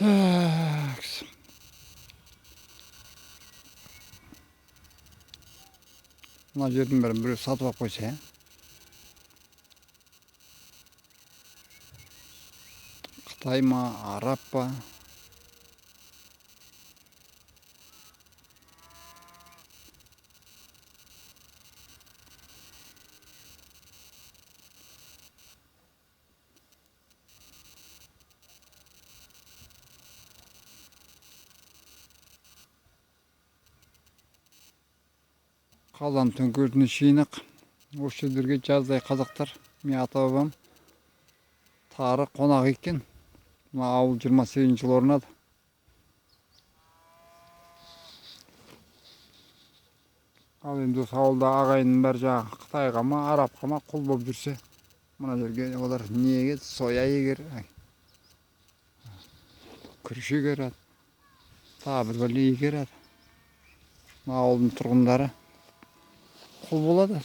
Так. Мына жердің бәрін біреу сатып алып қойса, Қытай ма, Араб па? Қазан төңкерісіне шейін ақ осы жерлерге жаздай қазақтар, мен ата-бабам тары қонақ екен. Мына ауыл 28 жыл орнады. Ал енді осы ауылда ағайынның бәрі жаңағы Қытайға ма, Арабқа ма құл болып жүрсе, мына жерге олар не егеді? Соя егер, күріш егереді, тағы бір егереді. Ауылдың тұрғындары құл болады.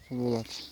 Құл болады.